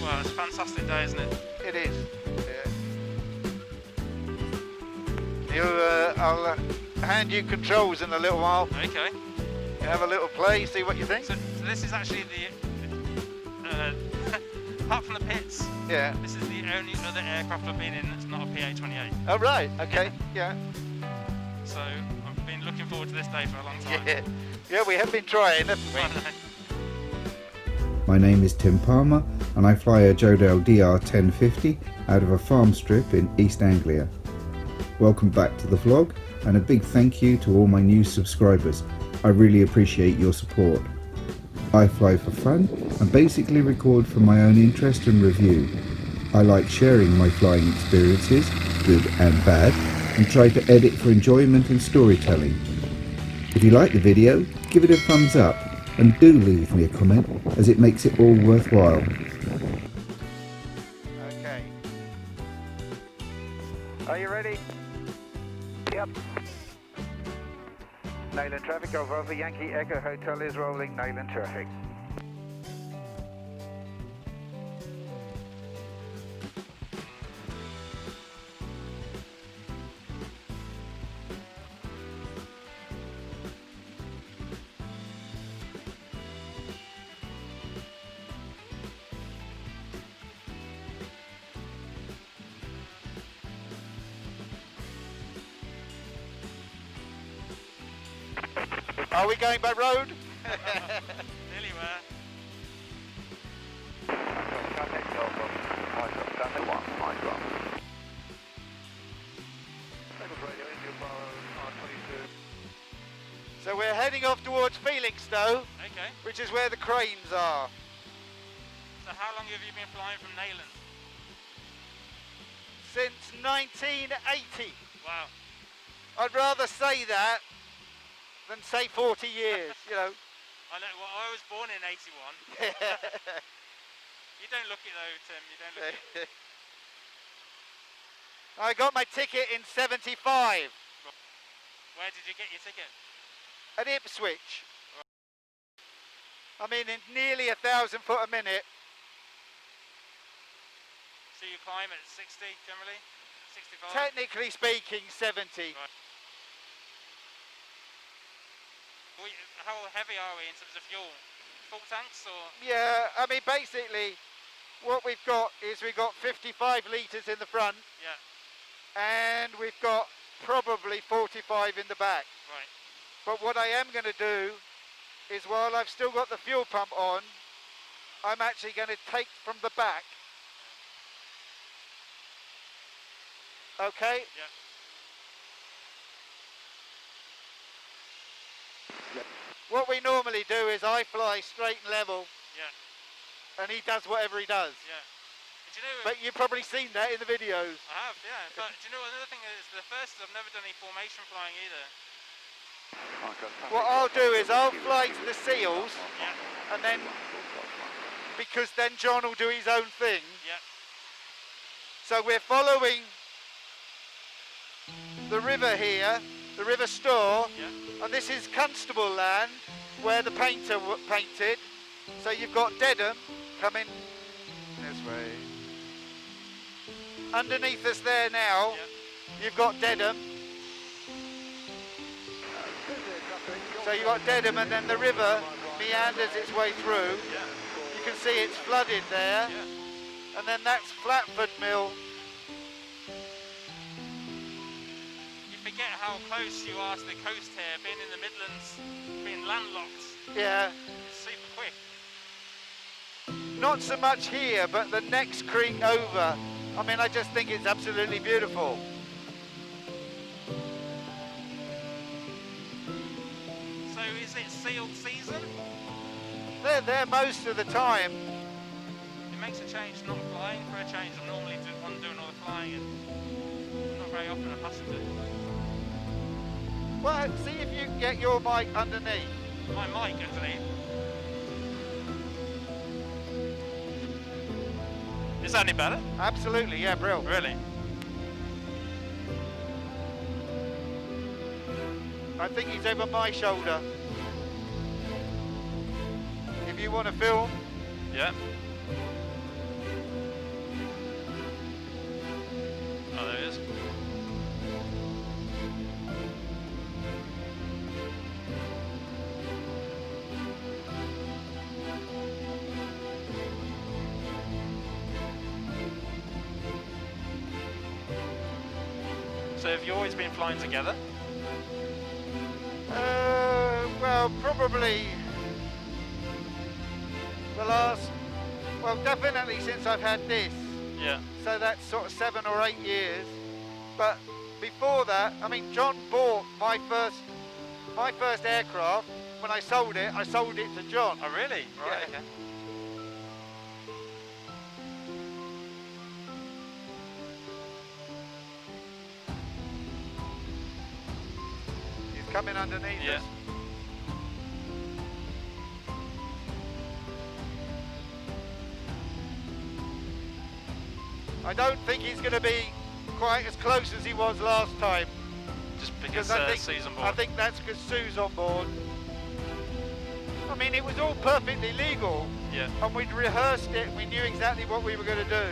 Well, it's a fantastic day, isn't it? It is. Yeah. I'll hand you controls in a little while. Okay. You have a little play, see what you think. So this is actually the apart from the pits. Yeah. This is the only other aircraft I've been in that's not a PA-28. Oh right. Okay. Yeah. So I've been looking forward to this day for a long time. Yeah. Yeah. We have been trying, haven't we? My name is Tim Palmer and I fly a Jodel DR1050 out of a farm strip in East Anglia. Welcome back to the vlog and a big thank you to all my new subscribers. I really appreciate your support. I fly for fun and basically record for my own interest and review. I like sharing my flying experiences, good and bad, and try to edit for enjoyment and storytelling. If you like the video, give it a thumbs up and do leave me a comment as it makes it all worthwhile. Okay. Are you ready? Yep. Nayland traffic over Yankee Echo Hotel is rolling. Nayland traffic. Are we going by road? Nearly were. So we're heading off towards Felixstowe, Okay. which is where the cranes are. So how long have you been flying from Nayland? Since 1980. Wow. I'd rather say that than say 40 years, you know. I know. Well, I was born in '81. You don't look it though, Tim. You don't look it. I got my ticket in 75 Where did you get your ticket? at Ipswich. I mean, in nearly 1,000 foot a minute. So you climb at 60 generally? 65? Technically speaking, 70. Right. How heavy are we in terms of fuel? Full tanks or? Yeah, I mean, basically, what we've got is we've got 55 litres in the front. Yeah. And we've got probably 45 in the back. Right. But what I am going to do is, while I've still got the fuel pump on, I'm actually going to take from the back. Okay? Yeah. What we normally do is I fly straight and level, Yeah. and he does whatever he does. Yeah. Do you know? But you've probably seen that in the videos. I have, yeah. But do you know another thing is the first I've never done any formation flying either. What I'll do is I'll fly to the seals, Yeah. and then, because then John will do his own thing. Yeah. So we're following the river here, the River Store, Yeah. and this is Constable Land, where the painter painted. So you've got Dedham coming this way. Underneath us there now, Yeah. you've got Dedham. So you've got Dedham, and then the river meanders its way through. Yeah. You can see it's flooded there, Yeah. and then that's Flatford Mill. You forget how close you are to the coast here, being in the Midlands, being landlocked. Yeah, It's super quick. not so much here, but the next creek over. I mean, I just think it's absolutely beautiful. So is it sealed season? They're there most of the time. It makes a change not flying for a change. I'm normally doing all the flying and not very often a passenger. Well, see if you can get your mic underneath. My mic underneath. Is that any better? Absolutely, yeah, brilliant. Really? I think he's over my shoulder. If you want to film, Yeah. So have you always been flying together? Well, probably the last, well, definitely since I've had this. Yeah. So that's sort of 7 or 8 years. But before that, I mean, John bought my first aircraft. When I sold it to John. Oh really? Right. Yeah. Okay. He's coming underneath Yeah. us. I don't think he's going to be quite as close as he was last time. Just because Sue's on board. I think that's because Sue's on board. I mean, it was all perfectly legal. Yeah. And we'd rehearsed it, we knew exactly what we were going to do.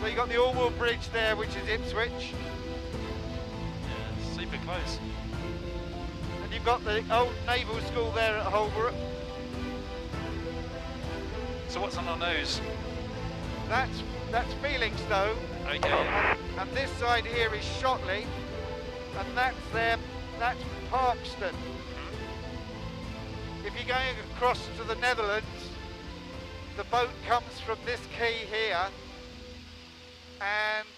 So you got the Orwell Bridge there, which is Ipswich. Yeah, super close. And you've got the old naval school there at Holbrook. So what's on our nose? That's Felixstowe. Okay. And this side here is Shotley. And that's Parkston. If you're going across to the Netherlands, the boat comes from this quay here, and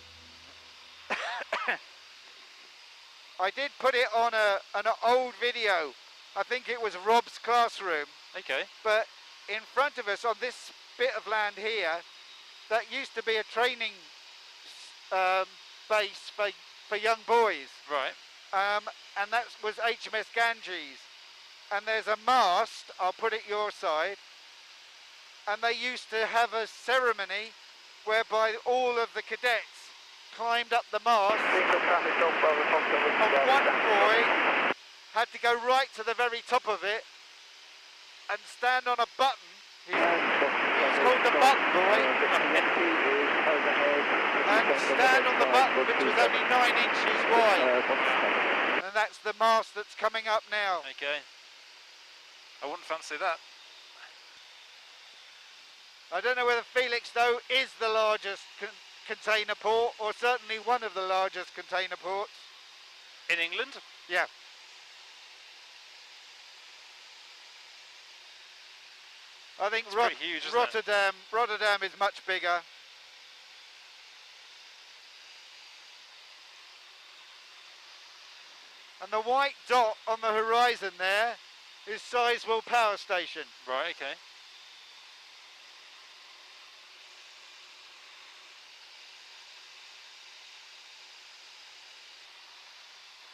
I did put it on an old video. I think it was Rob's classroom, Okay. but in front of us on this bit of land here, that used to be a training base for young boys, Right. and that was HMS Ganges. And there's a mast, I'll put it your side, and they used to have a ceremony whereby all of the cadets climbed up the mast, and one boy had to go right to the very top of it and stand on a button. He's called the button boy, and stand on the button, which was only 9 inches wide, and that's the mast that's coming up now. Okay. I wouldn't fancy that. I don't know whether Felixstowe is the largest container port, or certainly one of the largest container ports. In England? Yeah. I think It's pretty huge, isn't it? Rotterdam is much bigger. And the white dot on the horizon there is Sizewell Power Station. Right, okay.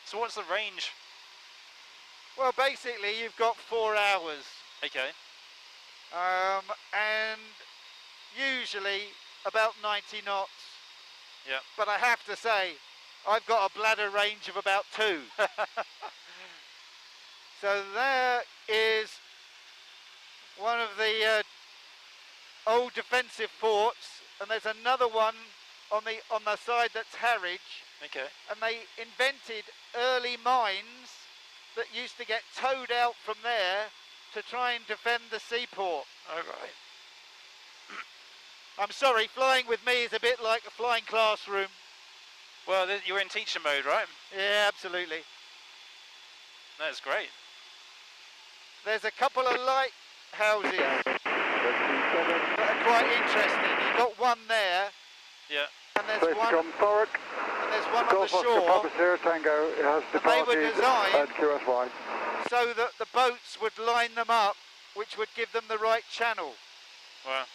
So what's the range? Well, basically you've got 4 hours. Okay. And usually about 90 knots. Yeah. But I have to say, I've got a bladder range of about 2. So there is one of the old defensive ports, and there's another one on the side that's Harwich. Okay. And they invented early mines that used to get towed out from there to try and defend the seaport. All right. I'm sorry, flying with me is a bit like a flying classroom. Well, you're in teacher mode, right? Yeah, absolutely. That's great. There's a couple of lighthouses that are quite interesting. You've got one there, Yeah. and there's one on the shore. Tango has And they were designed at QSY. so that the boats would line them up, which would give them the right channel. Wow.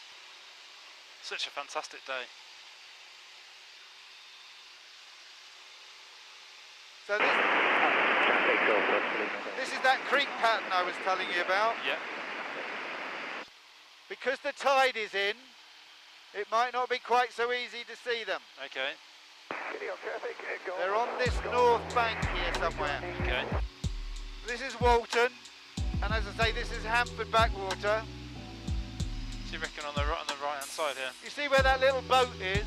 Such a fantastic day. So this is that creek pattern I was telling you about. Yeah. Because the tide is in, it might not be quite so easy to see them. Okay. They're on this north bank here somewhere. Okay. This is Walton, and as I say, this is Hampford Backwater. So you reckon on the right hand side here? You see where that little boat is?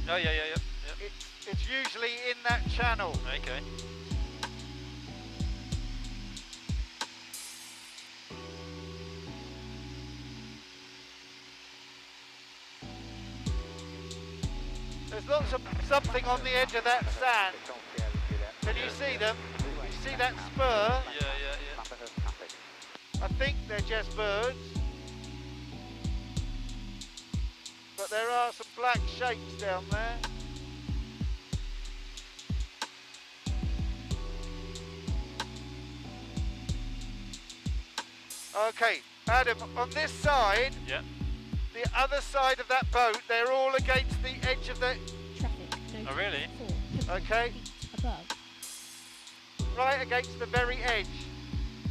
Oh yeah. It's usually in that channel. Okay. There's lots of something on the edge of that sand. Can you see them? You see that spur? Yeah. I think they're just birds. But there are some black shapes down there. Okay, Adam, on this side, Yeah. the other side of that boat, they're all against the edge of the... Traffic. Oh, really? Okay. Above. Right against the very edge.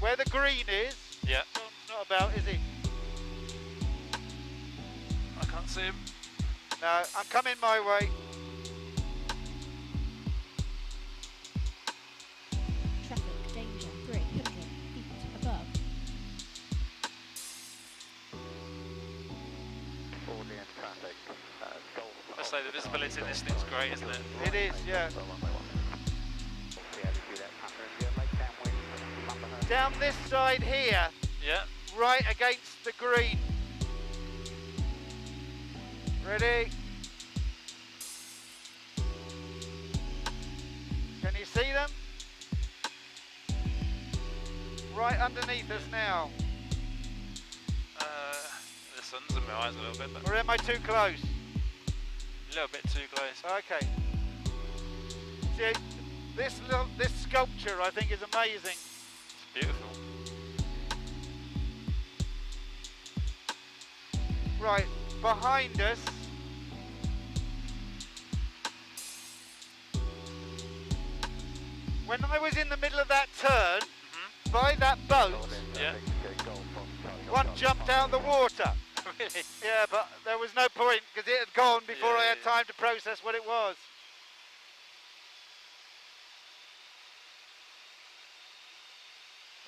Where the green is. Yeah. John's not about, is he? I can't see him. No, I'm coming my way. Traffic danger 300 feet above. I say the visibility in this thing's great, isn't it? It is, yeah. Down this side here, Yeah. right against the green. Ready? Can you see them? Right underneath us now. The sun's in my eyes a little bit, but Or am I too close? a little bit too close. Okay. See, this sculpture I think is amazing. It's beautiful. Right, behind us. When I was in the middle of that turn, by that boat, Yeah. one jumped out of the water. Really? Yeah, but there was no point because it had gone before I had time to process what it was.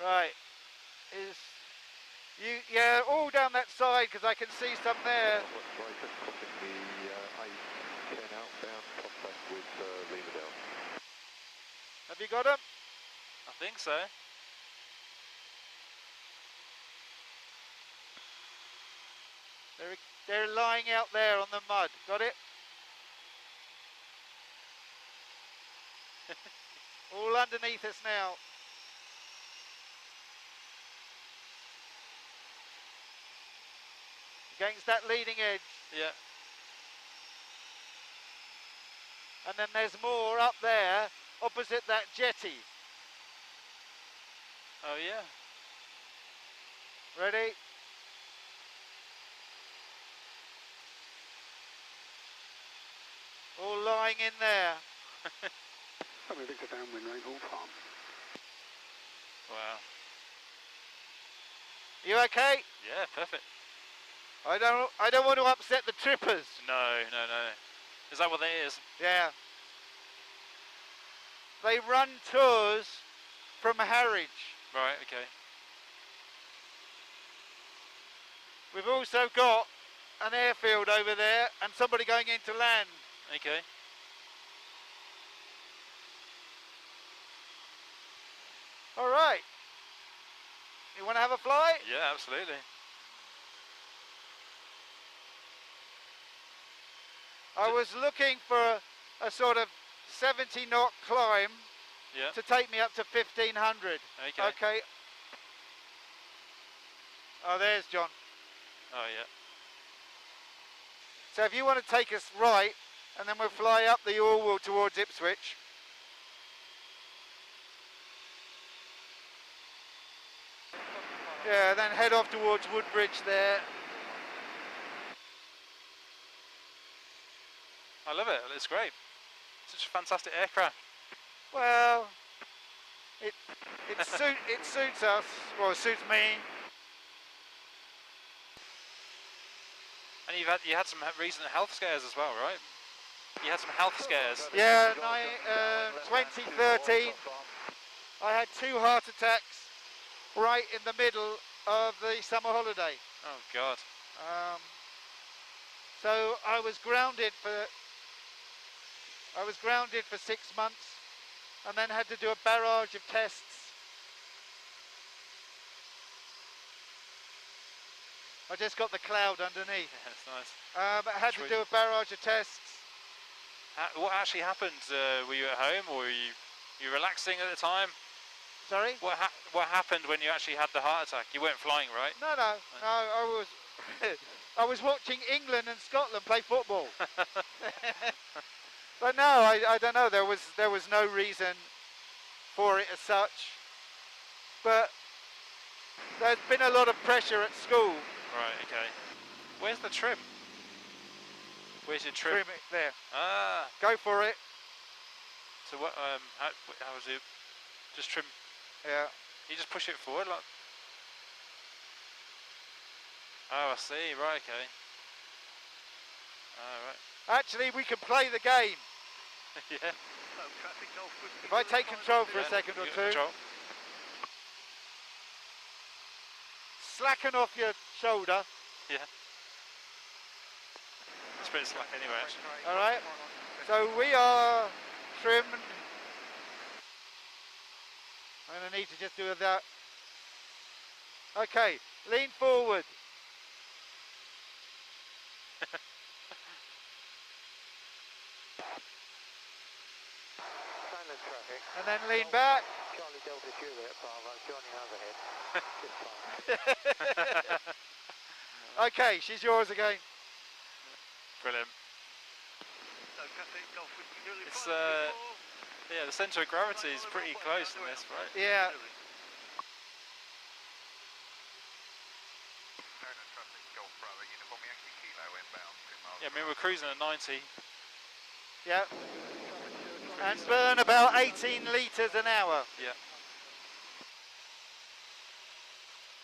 Right. Yeah, all down that side because I can see some there. Have you got them? I think so. They're lying out there on the mud. Got it? All underneath us now. Against that leading edge. Yeah. And then there's more up there, opposite that jetty. Oh, yeah. Ready? All lying in there. Victor downwind rain all farm. Wow. You okay? Yeah, perfect. I don't want to upset the trippers. No. Is that what that is? Yeah. They run tours from Harwich. Right, okay. We've also got an airfield over there and somebody going into land. Okay. All right. You want to have a fly? Yeah, absolutely. I was looking for a sort of 70 knot climb Yeah. to take me up to 1500. Okay. Okay. Oh, there's John. Oh, yeah. So if you want to take us right, and then we'll fly up the Orwell towards Ipswich. Yeah, then head off towards Woodbridge there. I love it. It's great. Such a fantastic aircraft. Well, it suits us. Well, it suits me. And you had some recent health scares as well, right? You had some health scares. Yeah, 2013. I had 2 heart attacks right in the middle of the summer holiday. Oh God. So I was grounded for 6 months, and then had to do a barrage of tests. I just got the cloud underneath. Yeah, that's nice. But I had to do a barrage of tests, What actually happened? Were you at home, or were you relaxing at the time? Sorry? What happened when you actually had the heart attack? You weren't flying, right? No, I was I was watching England and Scotland play football. But no, I don't know. There was no reason for it as such. But there's been a lot of pressure at school. Right. Okay. Where's the trim? Where's your trim? Trim it there. Ah. Go for it. So what? How was it? Just trim. Yeah. You just push it forward, like. Oh, I see. Right. Okay. All right. Actually, we can play the game. Yeah. If I take control for a Yeah, second or you got two. control. Slacken off your shoulder. Yeah. It's pretty slack anyway, actually. All right. So we are trim. I'm going to need to just do that. Okay, lean forward. Silent traffic. And then lean back. Charlie Delta Juliet, Bravo. Johnny overhead. Just fine. Okay, she's yours again. Brilliant. It's yeah, the centre of gravity is pretty close in this, right? Yeah. Yeah, I mean we're cruising at 90. Yeah. And burn about 18 litres an hour. Yeah.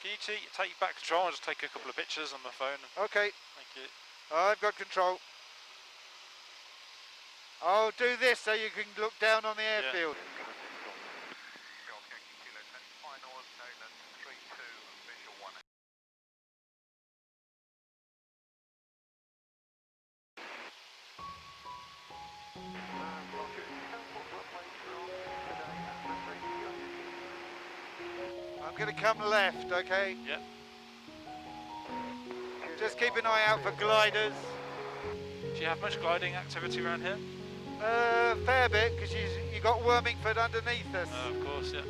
Can you take back control and just take a couple of pictures on the phone? Okay, Thank you. I've got control. I'll do this so you can look down on the airfield. I'm going to come left, okay? Yeah. Just keep an eye out for gliders. Do you have much gliding activity around here? Fair bit, because you got Wormingford underneath us. Of course, yeah.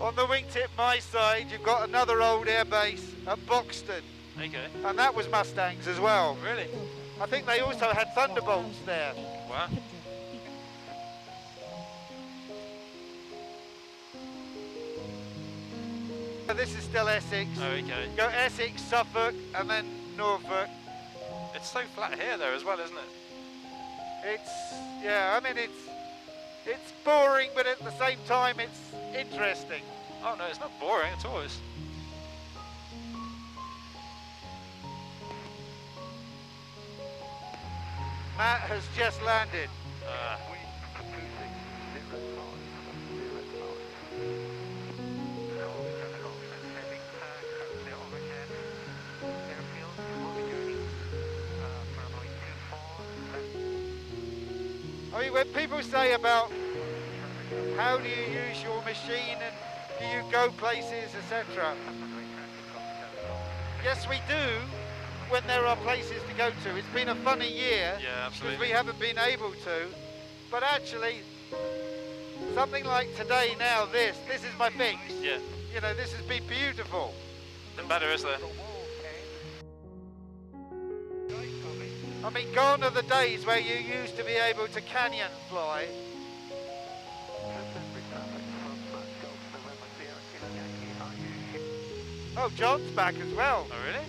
On the wingtip my side, you've got another old airbase at Boxton, Okay. and that was Mustangs as well. Really? I think they also had Thunderbolts there. Wow. 100 feet. This is still Essex. Oh, okay. Go Essex, Suffolk, and then Norfolk. It's so flat here though as well, isn't it? It's, yeah, I mean it's boring, but at the same time it's interesting. Oh no, it's not boring at all. It's... Matt has just landed. I mean, when people say about how do you use your machine and do you go places, etc. Yes, we do when there are places to go to. It's been a funny year Yeah, because absolutely. we haven't been able to. But actually, something like today now, this is my fix. Yeah. You know, this has been beautiful. Nothing better, is there? I mean, gone are the days where you used to be able to canyon fly. Oh, John's back as well. Oh really?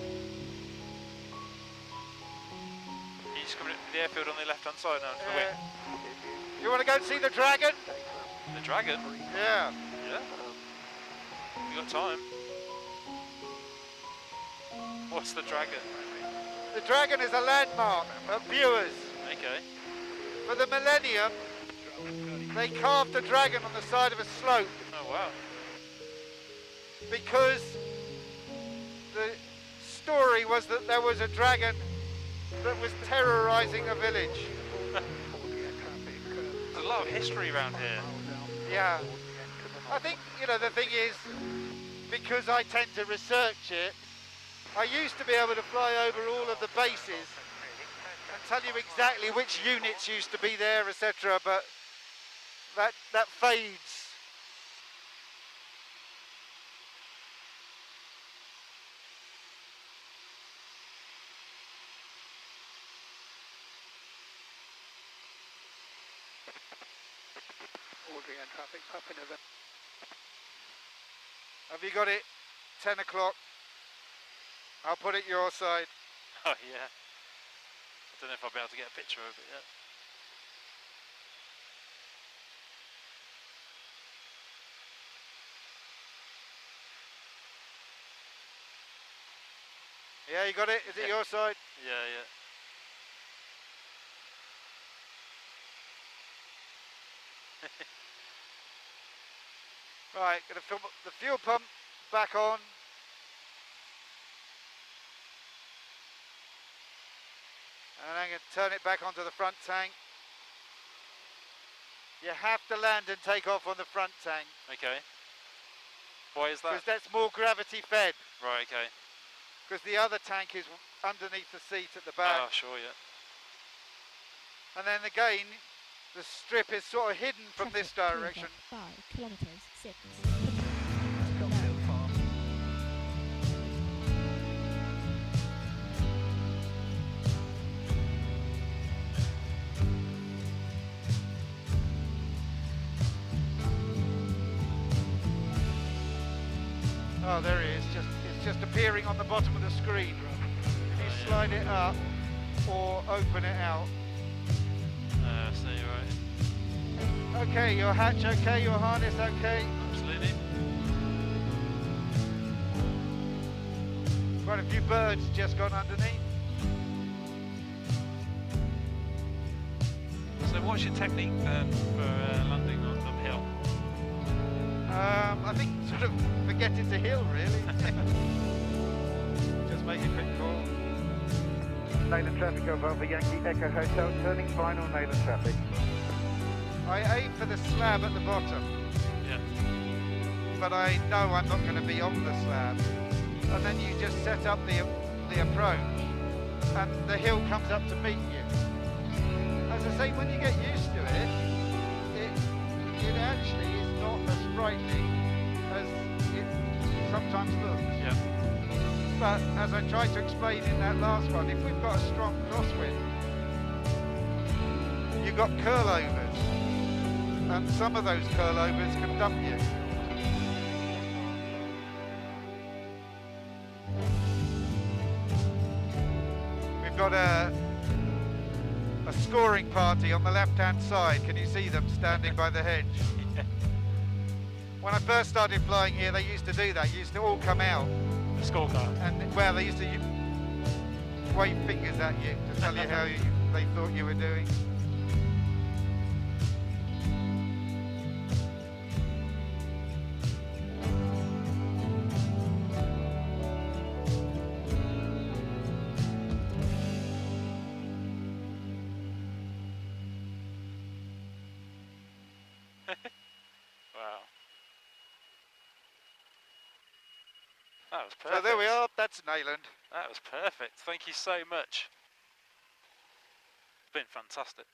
You just coming into the airfield on the left-hand side now, to the wing. You want to go and see the dragon? The dragon? Yeah. Yeah. You got time. What's the dragon? The dragon is a landmark of viewers. Okay. For the millennium, they carved the dragon on the side of a slope Oh wow. because the story was that there was a dragon that was terrorising a village. There's a lot of history around here. Yeah. I think, you know, the thing is, because I tend to research it, I used to be able to fly over all of the bases and tell you exactly which units used to be there, etc. But that fades. Ordering and traffic, Papa November. Have you got it? 10 o'clock. I'll put it your side. Oh yeah. I don't know if I'll be able to get a picture of it yet. Yeah, you got it? Is it your side? Yeah, yeah. Right, gonna fill the fuel pump back on. And I'm gonna turn it back onto the front tank. You have to land and take off on the front tank, Okay. Why is that? because that's more gravity fed. Right, okay. Because the other tank is underneath the seat at the back. Oh, sure, yeah. And then again, the strip is sort of hidden from this Traffic direction. 5 kilometres 6. Stockdale Farm. Oh, there he is. It's just appearing on the bottom of the screen. If you slide it up or open it out. So you're right. Okay, your hatch okay, your harness okay. Absolutely. Quite a few birds just gone underneath. So what's your technique then for landing uphill? I think sort of forget it's a hill, really. Just make a quick call. Nayland traffic over Yankee Echo Hotel, turning final Nayland traffic. I aim for the slab at the bottom, Yeah. but I know I'm not going to be on the slab. And then you just set up the approach, and the hill comes up to meet you. As I say, when you get used to it, it actually is not as frightening as it sometimes looks. Yeah. But as I tried to explain in that last one, if we've got a strong crosswind, you've got curlovers, and some of those curlovers can dump you. We've got a scoring party on the left-hand side. Can you see them standing by the hedge? Yeah. When I first started flying here, they used to do that. Used to all come out, The scorecard. and well, they used to wave fingers at you to tell you how they thought you were doing. Wow. That was perfect. So there we are. That's Nayland. That was perfect. Thank you so much. It's been fantastic.